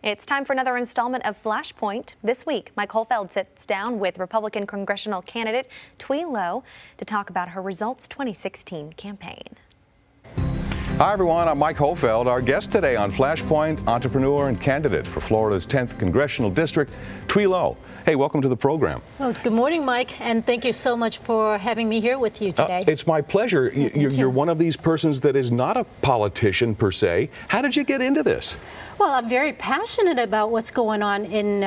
It's time for another installment of Flashpoint. This week, Mike Holfeld sits down with Republican congressional candidate Thuy Lowe to talk about her Results 2016 campaign. Hi everyone, I'm Mike Holfeld. Our guest today on Flashpoint, entrepreneur and candidate for Florida's 10th Congressional District, Thuy Lowe. Hey, welcome to the program. Well, good morning, Mike, and thank you so much for having me here with you today. It's my pleasure. You're one of these persons that is not a politician per se. How did you get into this? Well, I'm very passionate about what's going on in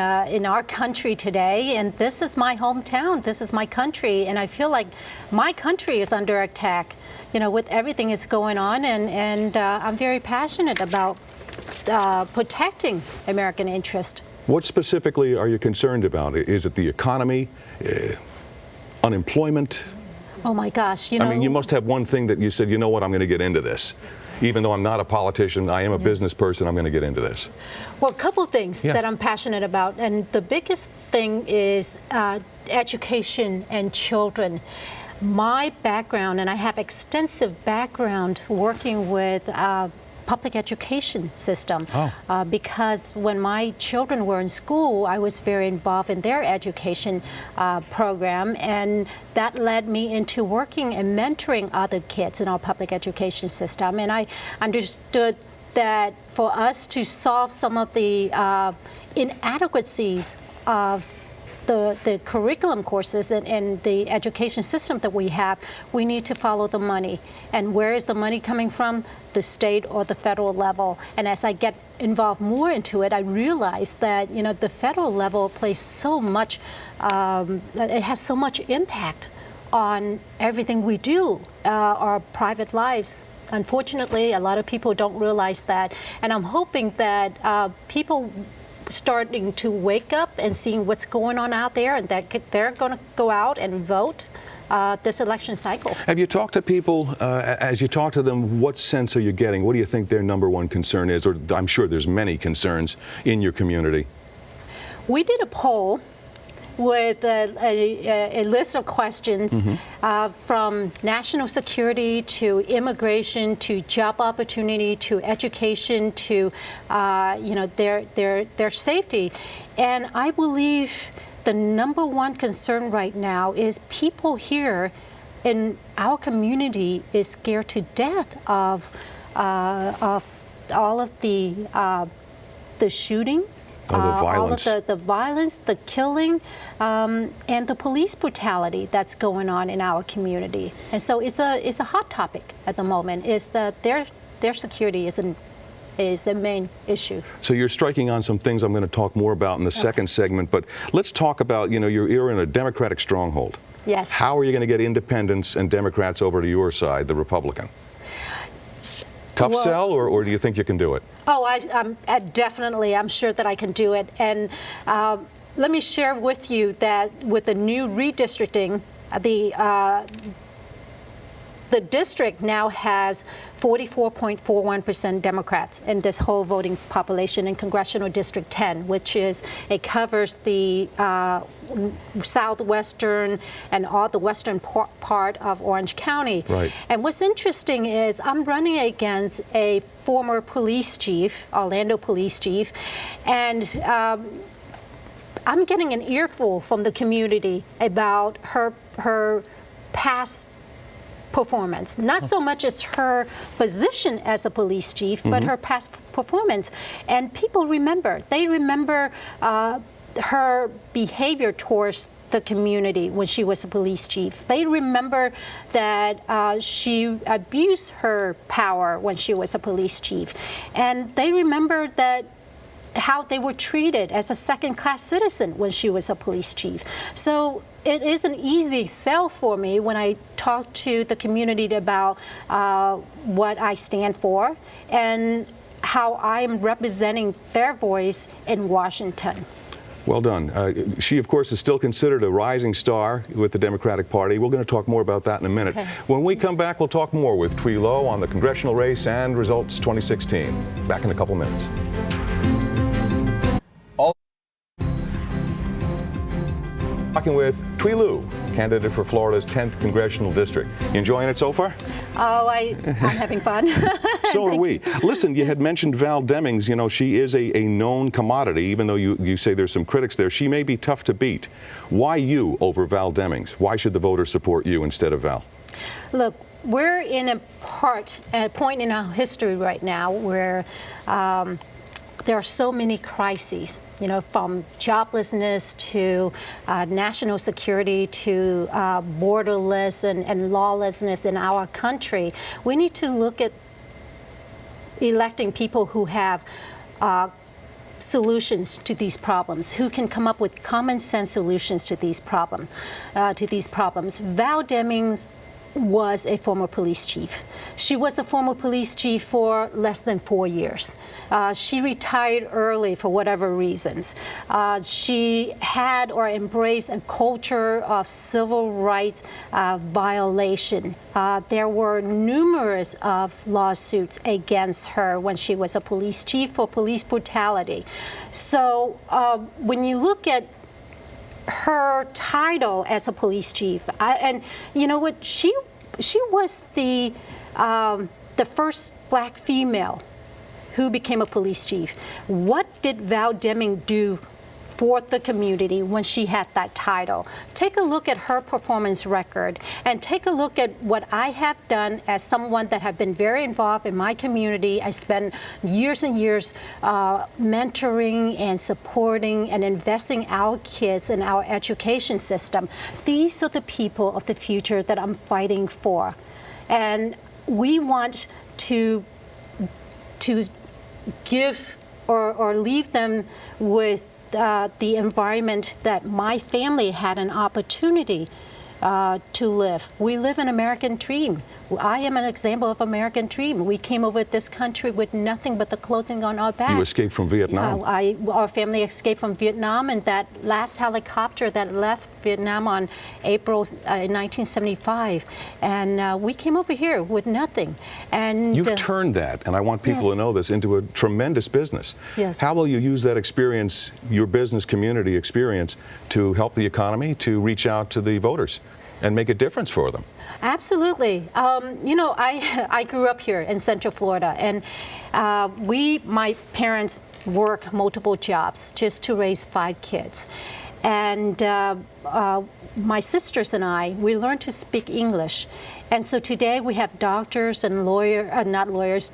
our country today, and this is my hometown. This is my country, and I feel like my country is under attack, you know, with everything that's going on, and I'm very passionate about protecting American interest. What specifically are you concerned about? Is it the economy, unemployment? Oh my gosh, you know. I mean, you must have one thing that you said, you know what, I'm going to get into this. Even though I'm not a politician, I am a business person, I'm going to get into this. Well, a couple of things that I'm passionate about, and the biggest thing is education and children. My background, and I have extensive background working with public education system because when my children were in school, I was very involved in their education program, and that led me into working and mentoring other kids in our public education system. And I understood that for us to solve some of the inadequacies of the curriculum courses and the education system that we have, we need to follow the money. And where is the money coming from? The state or the federal level. And as I get involved more into it, I realize that, you know, the federal level plays so much, it has so much impact on everything we do, our private lives. Unfortunately, a lot of people don't realize that. And I'm hoping that people starting to wake up and seeing what's going on out there, and that they're going to go out and vote this election cycle. Have you talked to people, as you talk to them, what sense are you getting? What do you think their number one concern is? Or I'm sure there's many concerns in your community. We did a poll with a list of questions from national security to immigration to job opportunity to education to you know, their safety. And I believe the number one concern right now is people here in our community is scared to death of all of the shootings. All of the violence, the killing, and the police brutality that's going on in our community. And so it's a hot topic at the moment, is that their security is the main issue. So you're striking on some things I'm going to talk more about in the second segment, but let's talk about, you know, you're in a Democratic stronghold. Yes. How are you going to get independents and Democrats over to your side, the Republican? Tough sell, or do you think you can do it? Oh, definitely. I'm sure that I can do it. And let me share with you that with the new redistricting, the district now has 44.41% Democrats in this whole voting population in Congressional District 10, which it covers the southwestern and all the western part of Orange County. Right. And what's interesting is I'm running against a former police chief, Orlando police chief, and I'm getting an earful from the community about her past performance, not so much as her position as a police chief, but her past performance. And people remember. They remember her behavior towards the community when she was a police chief. They remember that she abused her power when she was a police chief. And they remember that how they were treated as a second-class citizen when she was a police chief. So it is an easy sell for me when I talk to the community about what I stand for and how I'm representing their voice in Washington. Well done. She, of course, is still considered a rising star with the Democratic Party. We're going to talk more about that in a minute. Okay. When we come back, we'll talk more with Thuy Lowe on the congressional race and Results 2016. Back in a couple minutes. Talking with Thuy Lowe, candidate for Florida's 10th Congressional District. You enjoying it so far? Oh, I'm having fun. So are we. Listen, you had mentioned Val Demings. You know, she is a known commodity, even though you say there's some critics there. She may be tough to beat. Why you over Val Demings? Why should the voters support you instead of Val? Look, we're in a point in our history right now where there are so many crises, you know, from joblessness to national security to borderless and lawlessness in our country. We need to look at electing people who have solutions to these problems, who can come up with common sense solutions to these problems. Val Demings was a former police chief. She was a former police chief for less than 4 years. She retired early for whatever reasons. She had or embraced a culture of civil rights violation. There were numerous of lawsuits against her when she was a police chief for police brutality. So when you look at her title as a police chief, and you know what, she was the first black female who became a police chief. What did Val Demings do for the community when she had that title? Take a look at her performance record and take a look at what I have done as someone that have been very involved in my community. I spent years and years mentoring and supporting and investing our kids in our education system. These are the people of the future that I'm fighting for. And we want to give or leave them with the environment that my family had an opportunity to live. We live an American dream. I am an example of American dream. We came over this country with nothing but the clothing on our back. You escaped from Vietnam. Our family escaped from Vietnam, and that last helicopter that left Vietnam on April 1975, and we came over here with nothing. And you've turned that, and I want people to know this, into a tremendous business. Yes. How will you use that experience, your business community experience, to help the economy, to reach out to the voters and make a difference for them? Absolutely. You know, I grew up here in Central Florida, and my parents worked multiple jobs just to raise 5 kids. And my sisters and I, we learned to speak English. And so today we have doctors and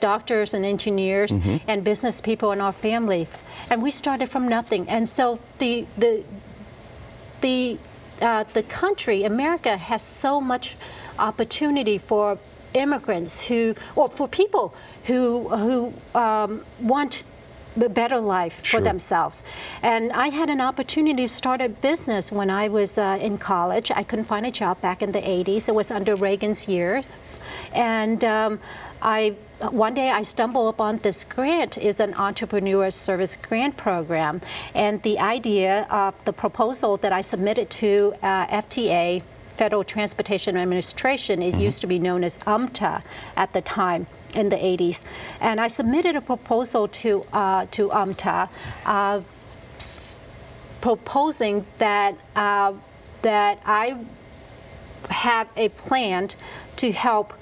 doctors and engineers and business people in our family. And we started from nothing. And so the country, America, has so much opportunity for immigrants or for people who want a better life for themselves. And I had an opportunity to start a business when I was in college. I couldn't find a job back in the 80s. It was under Reagan's years. And one day I stumbled upon this grant. Is an entrepreneur service grant program, and the idea of the proposal that I submitted to FTA, Federal Transportation Administration, it used to be known as UMTA at the time in the 80s, and I submitted a proposal to UMTA proposing that I have a plan to help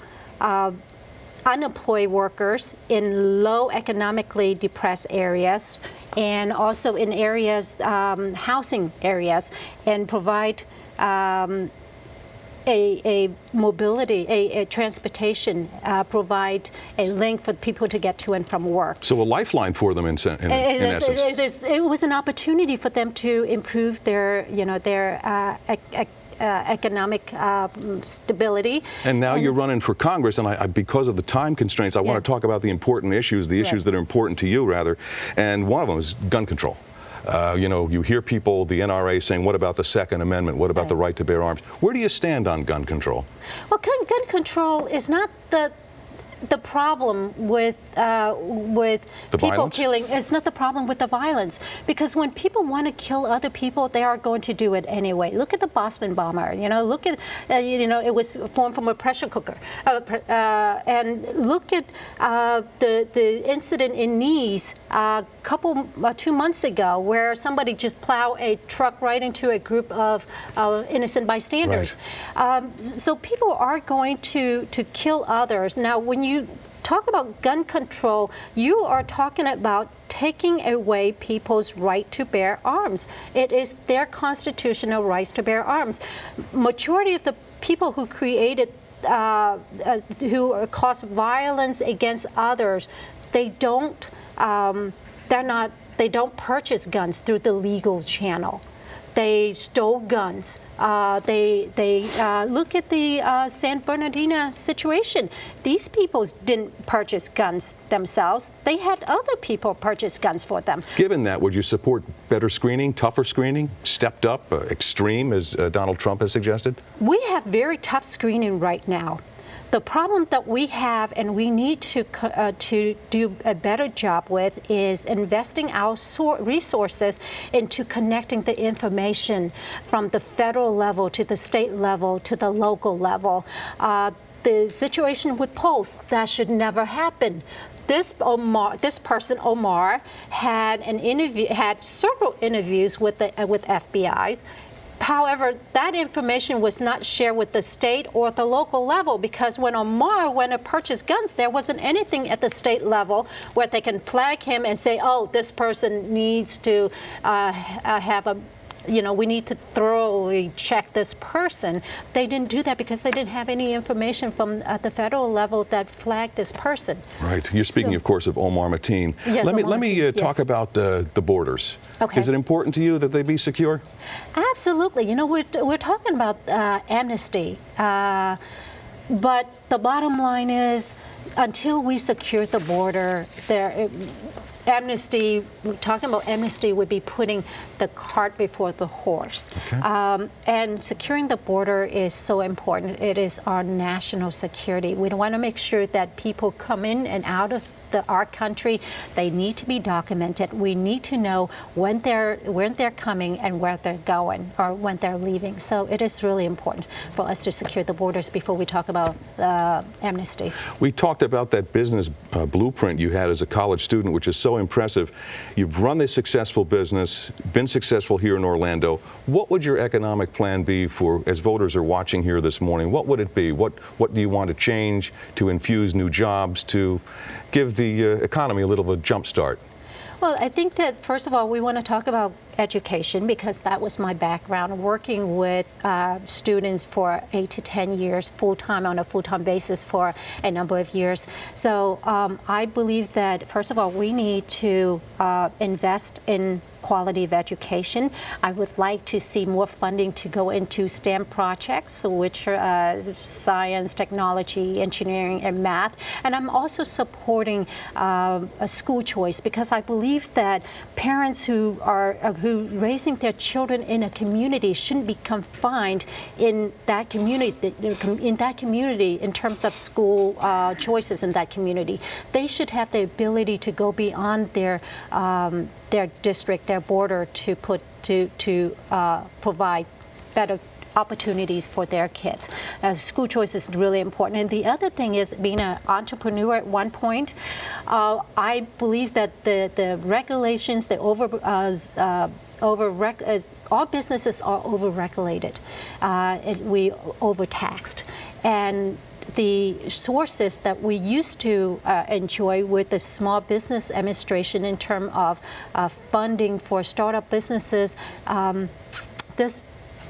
unemployed workers in low economically depressed areas and also in areas, housing areas, and provide a mobility, a transportation, provide a link for people to get to and from work. So a lifeline for them in essence. It was an opportunity for them to improve their, economic stability. And now you're running for Congress, and because of the time constraints, I want to talk about the important issues, the issues that are important to you, rather. And one of them is gun control. You hear people, the NRA, saying, what about the Second Amendment? What about the right to bear arms? Where do you stand on gun control? Well, gun control is not the problem with people violence? killing. It's not the problem with the violence, because when people want to kill other people, they are going to do it anyway. Look at the Boston bomber. Look at it was formed from a pressure cooker, and look at the incident in Nice 2 months ago, where somebody just plowed a truck right into a group of innocent bystanders. Right. So people are going to kill others. Now, when you talk about gun control, you are talking about taking away people's right to bear arms. It is their constitutional rights to bear arms. Majority of the people who created, who cause violence against others, they don't purchase guns through the legal channel. They stole guns. They look at the San Bernardino situation. These people didn't purchase guns themselves. They had other people purchase guns for them. Given that, would you support better screening, tougher screening, stepped up, extreme, as Donald Trump has suggested? We have very tough screening right now. The problem that we have and we need to do a better job with is investing our resources into connecting the information from the federal level to the state level to the local level. The situation with polls, that should never happen. This person Omar had several interviews with FBI's. However, that information was not shared with the state or the local level, because when Omar went to purchase guns, there wasn't anything at the state level where they can flag him and say, oh, this person needs to we need to thoroughly check this person. They didn't do that because they didn't have any information from the federal level that flagged this person. Right. You're speaking, of course, of Omar Mateen. Yes, let me talk about the borders. Okay. Is it important to you that they be secure? Absolutely. You know, we're talking about amnesty, but the bottom line is, until we secure the border, amnesty, talking about amnesty would be putting the cart before the horse. Okay. And securing the border is so important. It is our national security. We want to make sure that people come in and out of our country. They need to be documented. We need to know when they're coming and where they're going, or when they're leaving. So it is really important for us to secure the borders before we talk about amnesty. We talked about that business blueprint you had as a college student, which is so impressive. You've run this successful business, been successful here in Orlando. What would your economic plan be for, as voters are watching here this morning, what would it be? What do you want to change to infuse new jobs, to give the economy a little of a jump start? Well, I think that, first of all, we want to talk about education, because that was my background, working with students for 8 to 10 years, on a full-time basis for a number of years. So I believe that, first of all, we need to invest in quality of education. I would like to see more funding to go into STEM projects, which are science, technology, engineering, and math. And I'm also supporting a school choice, because I believe that parents who raising their children in a community shouldn't be confined in that community. In terms of school choices in that community, they should have the ability to go beyond their district, their border, to provide better opportunities for their kids. School choice is really important. And the other thing is, being an entrepreneur at one point, I believe that the regulations, all businesses are over-regulated. We overtaxed. And the sources that we used to enjoy with the Small Business Administration in terms of funding for startup businesses, this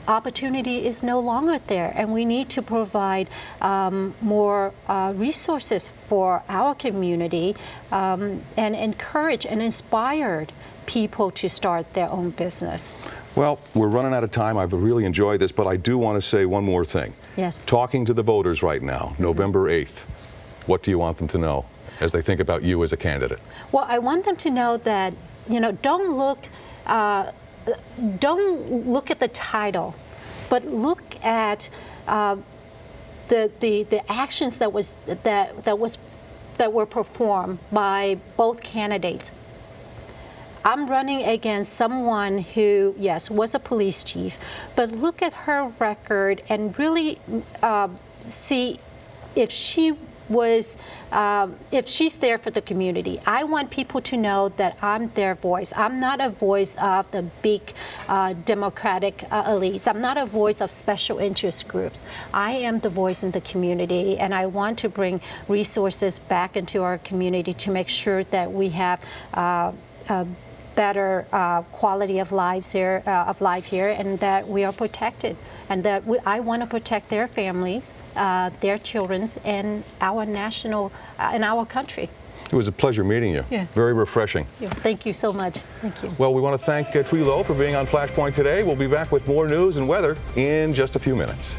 opportunity is no longer there, and we need to provide more resources for our community, and encourage and inspire people to start their own business. Well, we're running out of time. I've really enjoyed this, but I do want to say one more thing. Yes. Talking to the voters right now, November 8th, what do you want them to know as they think about you as a candidate? Well, I want them to know that, don't look at the title, but look at the actions that were performed by both candidates. I'm running against someone who, yes, was a police chief, but look at her record and really see if she was if she's there for the community. I want people to know that I'm their voice. I'm not a voice of the big Democratic elites. I'm not a voice of special interest groups. I am the voice in the community, and I want to bring resources back into our community to make sure that we have better quality of life here, and that we are protected, and that I want to protect their families, their children, and our national, and our country. It was a pleasure meeting you. Yeah. Very refreshing. Yeah, thank you so much. Thank you. Well, we want to thank Thuy Lowe for being on Flashpoint today. We'll be back with more news and weather in just a few minutes.